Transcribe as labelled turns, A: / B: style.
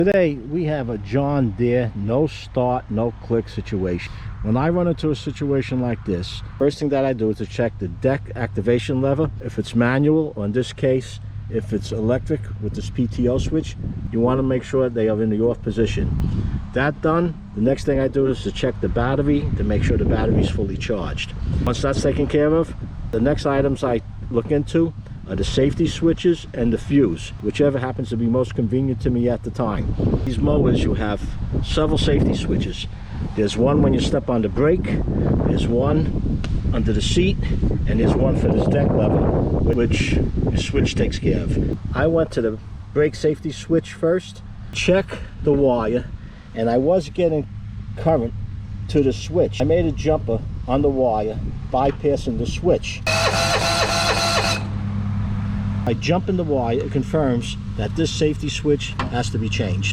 A: Today we have a John Deere no start, no click situation. When I run into a situation like this, first thing that I do is to check the deck activation lever. If it's manual, or in this case, if it's electric with this PTO switch, you want to make sure they are in the off position. That done, the next thing I do is to check the battery to make sure the battery is fully charged. Once that's taken care of, the next items I look into are the safety switches and the fuse, whichever happens to be most convenient to me at the time. These mowers, you have several safety switches. There's one when you step on the brake, there's one under the seat, and there's one for this deck lever, which the switch takes care of. I went to the brake safety switch first, check the wire, and I was getting current to the switch. I made a jumper on the wire, bypassing the switch. I jump in the wire, it confirms that this safety switch has to be changed.